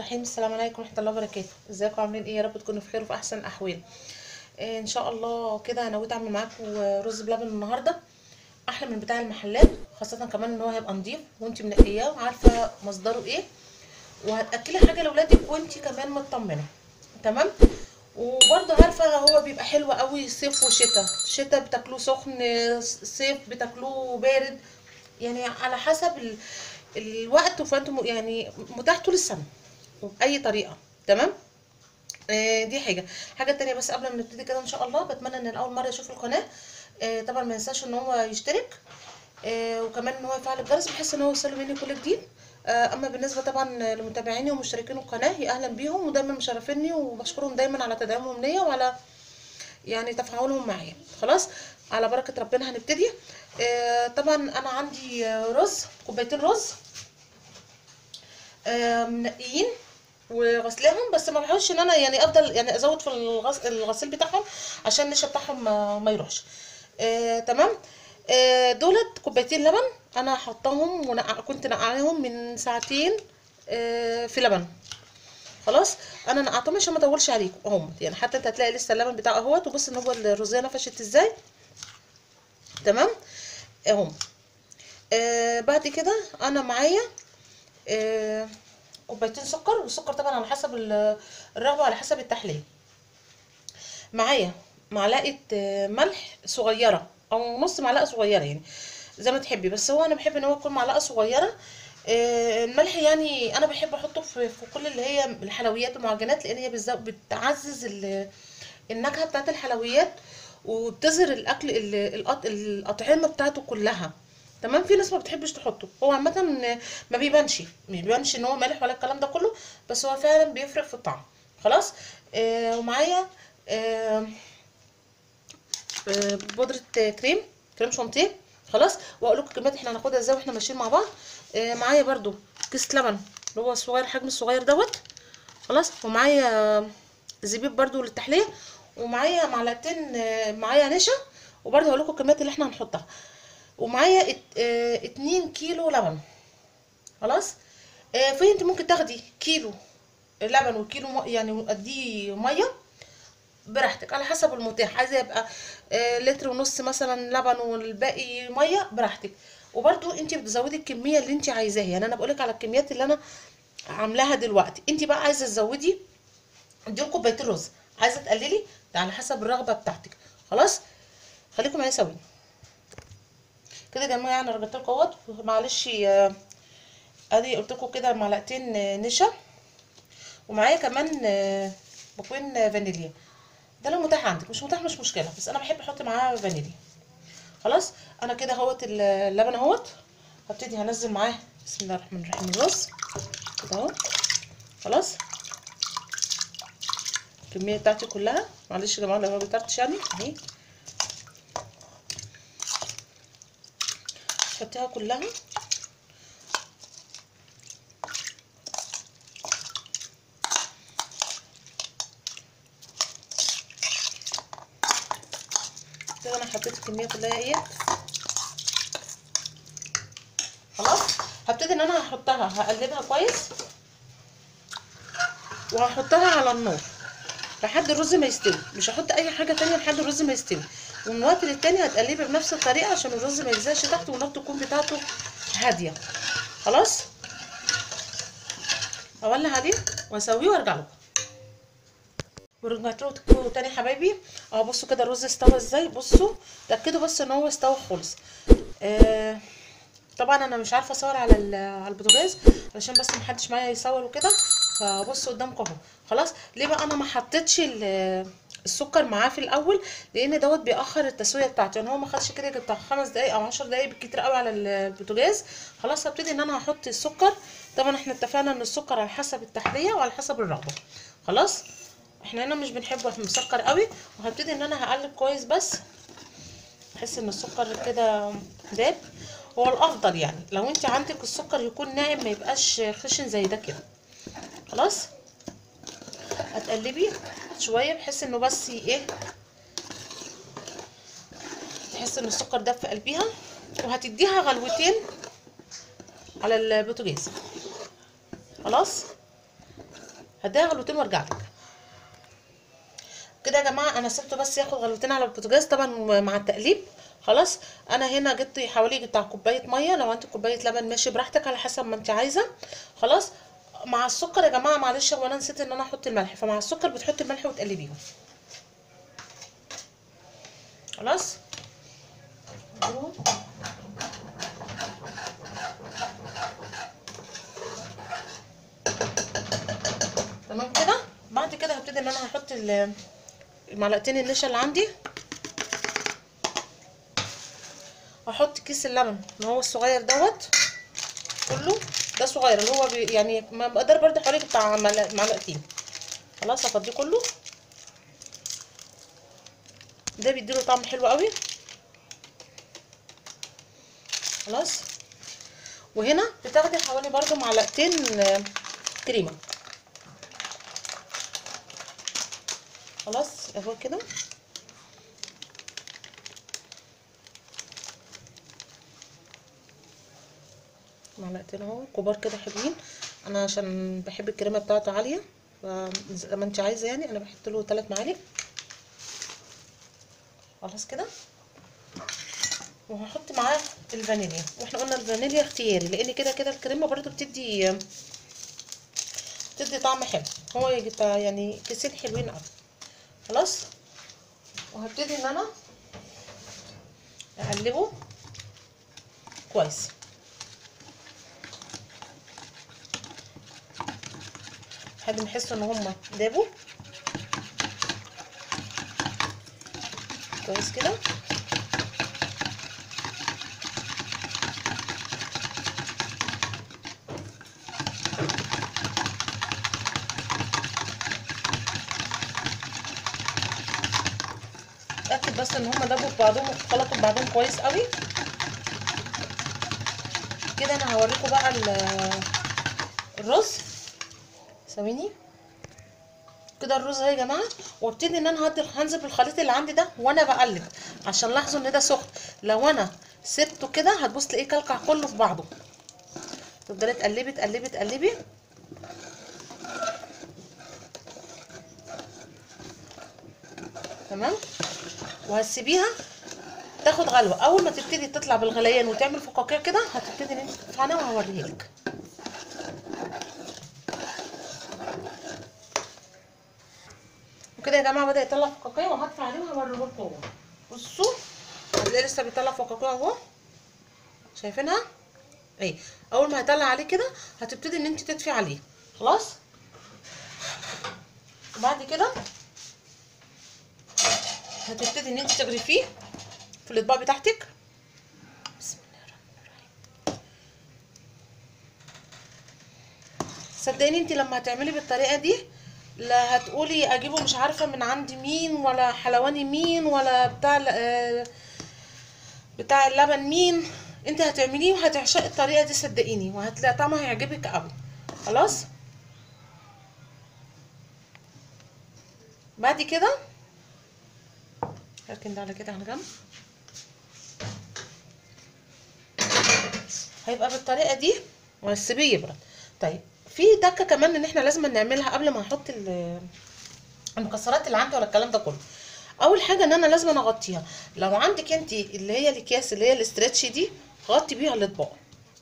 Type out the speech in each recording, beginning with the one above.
الرحيم. السلام عليكم ورحمه الله وبركاته. ازيكم عاملين ايه؟ يا رب تكونوا في خير وفي احسن الاحوال. ان شاء الله كده نويت اعمل معاكم رز بلبن النهارده، احلى من بتاع المحلات، خاصه كمان ان هو هيبقى نضيف وانت منقياه وعارفه مصدره ايه، وهتاكلي حاجه لاولادك وانت كمان مطمنه. تمام. وبرضه عارفه هو بيبقى حلو قوي صيف وشتاء، شتاء بتاكلوه سخن، صيف بتاكلوه بارد، يعني على حسب الوقت، فانتم يعني متاح طول السنه وبأي طريقة. تمام. دي حاجة تانية. بس قبل ما نبتدي كده ان شاء الله بتمنى ان اول مرة يشوف القناة طبعا ما ينساش ان هو يشترك، وكمان ان هو يفعل الجرس بحيث ان هو يوصله مني كل جديد. اما بالنسبة طبعا لمتابعيني ومشتركين القناة، يا اهلا بيهم ودايما مشرفيني، وبشكرهم دايما على تدعيمهم ليا وعلى يعني تفاعلهم معايا. خلاص، على بركة ربنا هنبتدي. طبعا انا عندي رز، كوبايتين رز منقيين وغسلاهم، بس ما بحاولش ان انا يعني افضل يعني ازود في الغسيل بتاعهم عشان النشا بتاعهم ما يروحش. تمام. دولت كوبايتين لبن انا حطاهم كنت نقعاهم من ساعتين في لبن. خلاص، انا نقعتهم عشان ما اطولش عليكم اهم، يعني حتى انت هتلاقي لسه اللبن بتاعه اهوت، وبص ان هو الرزيه نفشت ازاي. تمام اهم. بعد كده انا معايا كوبايتين سكر، والسكر طبعا على حسب الرغبه وعلى حسب التحليه. معايا معلقه ملح صغيره او نص معلقه صغيره، يعني زي ما تحبي، بس هو انا بحب ان هو يكون معلقه صغيره. الملح يعني انا بحب احطه في كل اللي هي الحلويات والمعجنات، لان هي بتعزز النكهه بتاعت الحلويات، وبتظهر الاكل الاطعمه بتاعته كلها. تمام. في ناس ما بتحبش تحطه، هو عامه ما بيبانش ان هو مالح ولا الكلام ده كله، بس هو فعلا بيفرق في الطعم. خلاص. ومعايا آه بودره كريم شانتيه. خلاص، واقول لكم الكميات احنا هناخدها ازاي واحنا ماشيين مع بعض. معايا برضو كيس لبن اللي هو الصغير، الحجم الصغير دوت. خلاص، ومعايا زبيب برضو للتحليه، ومعايا معلقتين معايا نشا، وبرضو هقول لكم الكميات اللي احنا هنحطها. ومعايا 2 كيلو لبن. خلاص. فانت ممكن تاخدي كيلو لبن وكيلو يعني قديه ميه براحتك على حسب المتاح. عايزه يبقى لتر ونص مثلا لبن والباقي ميه براحتك. وبرضو انت بتزودي الكميه اللي انت عايزاها، يعني انا بقولك على الكميات اللي انا عاملاها دلوقتي. انت بقى عايزه تزودي، دول كوبايتين رز، عايزه تقللي ده على حسب الرغبه بتاعتك. خلاص، خليكم معايا سوي كده يا جماعه. انا رجعت لكم اهوت، معلش ادي قلت لكم كده معلقتين نشا، ومعايا كمان بكوين فانيليا. ده لو متاح عندك، مش متاح مش مشكله، بس انا بحب احط معاه فانيليا. خلاص، انا كده اهوت اللبن اهوت، هبتدي هنزل معاه بسم الله الرحمن الرحيم الرز كده اهو. خلاص، الكميه بتاعتي كلها، معلش يا جماعه لو ما بترتش يعني اهي، حطيها كلها. كده انا حطيت الكميه كلها اهي. خلاص، هبتدي ان انا هحطها، هقلبها كويس، وهحطها على النار لحد الرز ما يستوي. مش هحط اي حاجه تانية لحد الرز ما يستوي، ومن وقت للتاني هتقلبي بنفس الطريقه عشان الرز ما يلزقش تحت، والنار تكون بتاعته هاديه. خلاص، اولع عليه واسويه وارجع لكم. ورجعت لكم تاني حبايبي اهو. بصوا كده الرز استوى ازاي، بصوا تاكدوا بس ان هو استوى خالص. طبعا انا مش عارفه اصور على البوتاجاز علشان بس محدش معايا يصور وكده، فبصوا قدامكم اهو. خلاص، ليه بقى انا ما حطيتش السكر معاه في الاول؟ لان دوت بيأخر التسويه بتاعته، يعني هو ما خدش كده بتاع 5 دقايق او 10 دقايق بالكتير قوي على البوتاجاز. خلاص، هبتدي ان انا هحط السكر. طبعا احنا اتفقنا ان السكر على حسب التحليه وعلى حسب الرغبه. خلاص، احنا هنا مش بنحبه مسكر قوي، وهبتدي ان انا هقلب كويس بس بحس ان السكر كده داب. هو الافضل يعني لو انت عندك السكر يكون ناعم، ما يبقاش خشن زي ده كده. خلاص، هتقلبي شويه بحيث انه بس ايه، تحس ان السكر داب في قلبيها، وهتديها غلوتين على البوتاجاز. خلاص، هديها غلوتين وارجع لك. كده يا جماعه انا سبته بس ياخد غلوتين على البوتاجاز طبعا مع التقليب. خلاص انا هنا جبت حوالي بتاع كوبايه ميه، لو انت كوبايه لبن ماشي براحتك على حسب ما انت عايزه. خلاص مع السكر يا جماعه، معلش هو انا نسيت ان انا احط الملح، فمع السكر بتحطي الملح وتقلبيهم. خلاص تمام كده. بعد كده هبتدي ان انا هحط المعلقتين النشا اللي عندي، هحط كيس اللبن اللي هو الصغير دوت كله، ده صغير اللي هو يعني مقدار برده حوالي بتاع معلقتين. خلاص هفضيه كله، ده بيديله طعم حلو قوي. خلاص وهنا بتاخدي حوالي برده معلقتين كريمه. خلاص اهو كده. معلقتين اهو كبار كده حلوين، انا عشان بحب الكريمه بتاعته عاليه زي ما انت عايزه يعني، انا بحط له 3 معالق. خلاص كده. وهحط معاه الفانيليا، واحنا قلنا الفانيليا اختياري لان كده كده الكريمه برضو بتدي طعم حلو، هو يبقى يعني كيسين حلوين قوي. خلاص وهبتدي ان انا اقلبه كويس لحد ما احس ان هما دابوا كويس كده. اتاكد بس ان هما دابوا في بعضهم واختلطوا ببعضهم كويس قوي كده. انا هوريكم بقى الرز. ثواني كده الرز اهي يا جماعه، وابتدي ان انا هنزل بالخليط اللي عندي ده وانا بقلب، عشان لاحظوا ان ده سخن، لو انا سبته كده هتبص تلاقيه كلكع كله في بعضه. تفضلي تقلبي تقلبي تقلبي. تمام. وهتسيبيها تاخد غلوه، اول ما تبتدي تطلع بالغليان وتعمل فقاقيع كده هتبتدي ان انت ترفعيها وهوريها لك. وكده يا جماعه بدا يطلع فقاقيع وهطفي عليه وهوريه لكم. بصوا هتلاقيه لسه بيطلع فقاقيع اهو، شايفينها اهي. اول ما هيطلع عليه كده هتبتدي ان انت تطفي عليه. خلاص. وبعد كده هتبتدي ان انت تغرفيه في الاطباق بتاعتك. بسم الله الرحمن الرحيم. صدقيني انت لما هتعملي بالطريقه دي لا هتقولي اجيبه مش عارفه من عند مين ولا حلواني مين ولا بتاع اللبن مين، انت هتعمليه وهتعشقي الطريقه دي صدقيني، وهتلاقي طعمها هيعجبك قوي. خلاص. بعد كده هركن ده على كده على جنب. هيبقى بالطريقه دي وهتسيبيه يبرد. طيب في تكه كمان ان احنا لازم نعملها قبل ما نحط المكسرات اللي عندي ولا الكلام ده كله. اول حاجه ان انا لازم اغطيها، لو عندك انت اللي هي الاكياس اللي هي الاسترتش دي غطي بيها الاطباق،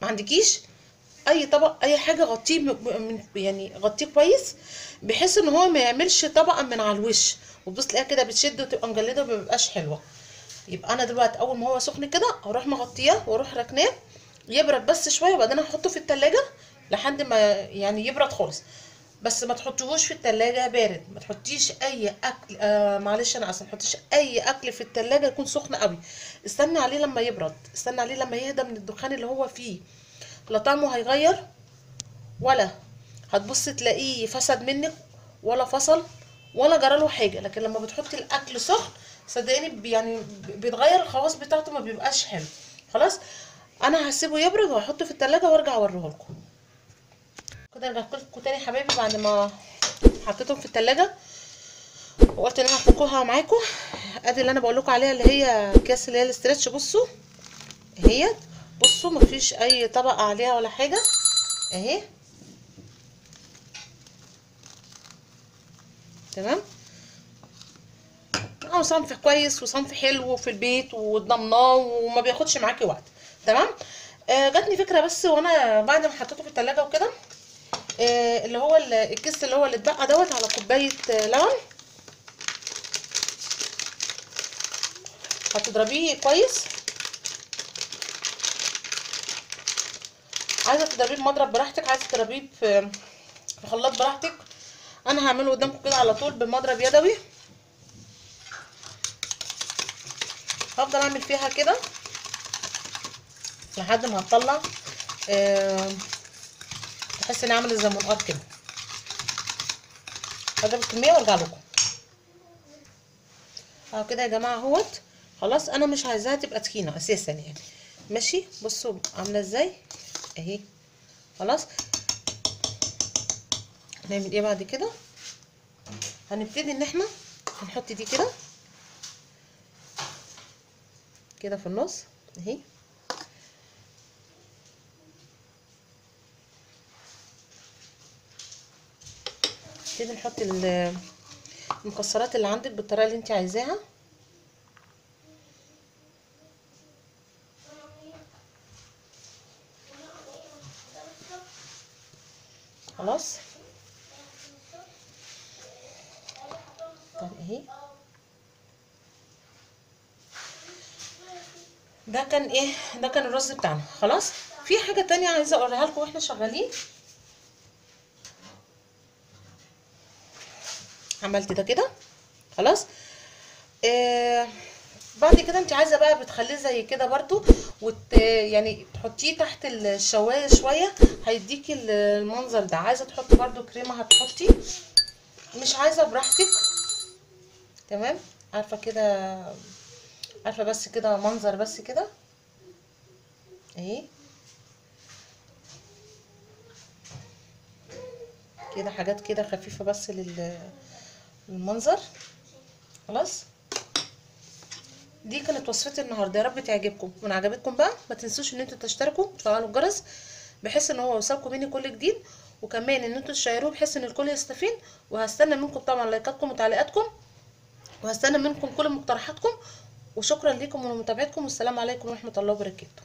ما عندكيش اي طبق اي حاجه غطيه يعني غطيه كويس بحيث ان هو ما يعملش طبقه من على الوش وتبص تلاقيها كده بتشد وتبقى مجلده وما بيبقاش حلوه. يبقى انا دلوقتي اول ما هو سخن كده اروح مغطياه واروح راكناه يبرد بس شويه، وبعدين هحطه في التلاجة لحد ما يعني يبرد خالص. بس ما تحطوهوش في التلاجة بارد، ما تحطيش اي اكل معلش انا اسف، ما تحطيش اي اكل في التلاجة يكون سخن قوي. استنى عليه لما يبرد، استنى عليه لما يهدى من الدخان اللي هو فيه، لا طعمه هيغير ولا هتبص تلاقيه فسد منك ولا فصل ولا جراله حاجه. لكن لما بتحطي الاكل سخن صدقيني يعني بيتغير الخواص بتاعته ما بيبقاش حلو. خلاص انا هسيبه يبرد وهحطه في التلاجة وارجع اوريه لكم. كده رجعت لكم تاني يا حبايبي بعد ما حطيتهم في التلاجة وقلت ان انا هفكوها معاكم. ادي اللي انا بقول لكم عليها اللي هي اكياس اللي هي الاسترتش. بصوا اهي، بصوا مفيش اي طبقه عليها ولا حاجه اهي. تمام. صنف كويس وصنف حلو في البيت وضمناه وما بياخدش معاكي وقت. تمام. جاتني فكره بس وانا بعد ما حطيته في التلاجة وكده، اللي هو الكيس اللي هو اللي اتبقى دوت على كوبايه لبن، هتضربيه كويس. عايزه تضربيه بمضرب براحتك، عايزه تضربيه في خلاط براحتك. انا هعمله قدامكم كده على طول بمضرب يدوي. هفضل اعمل فيها كده لحد ما هتطلع تحس اني عامله زي منقار كده. هضرب الكميه وارجع لكم. اهو كده يا جماعه اهوت. خلاص انا مش عايزاها تبقى تخينه اساسا يعني. ماشي، بصوا عامله ازاي اهي. خلاص هنعمل ايه بعد كده؟ هنبتدي ان احنا هنحط دي كده كده في النص اهي. نبتدي نحط المكسرات اللي عندك بالطريقه اللي انت عايزاها. خلاص طب اهي. ده كان ايه؟ ده كان الرز بتاعنا. خلاص في حاجه تانية عايزه اوريها لكم واحنا شغالين. عملت ده كده. خلاص بعد كده انت عايزه بقى بتخليه زي كده برضو يعني تحطيه تحت الشوايه شويه هيديكي المنظر ده. عايزه تحطي برضو كريمه هتحطي، مش عايزه براحتك. تمام. عارفه كده، عارفه بس كده منظر بس كده اهي. كده حاجات كده خفيفه بس للمنظر. خلاص دي كانت وصفتي النهارده، يا رب تعجبكم. وان عجبتكم بقى ما تنسوش ان انتوا تشتركوا وتفعلوا الجرس بحيث ان هو يوصلكم مني كل جديد، وكمان ان انتوا تشيروه بحيث ان الكل يستفيد. وهستنى منكم طبعا لايكاتكم وتعليقاتكم، وهستنى منكم كل مقترحاتكم. وشكرا لكم ولمتابعتكم، والسلام عليكم ورحمه الله وبركاته.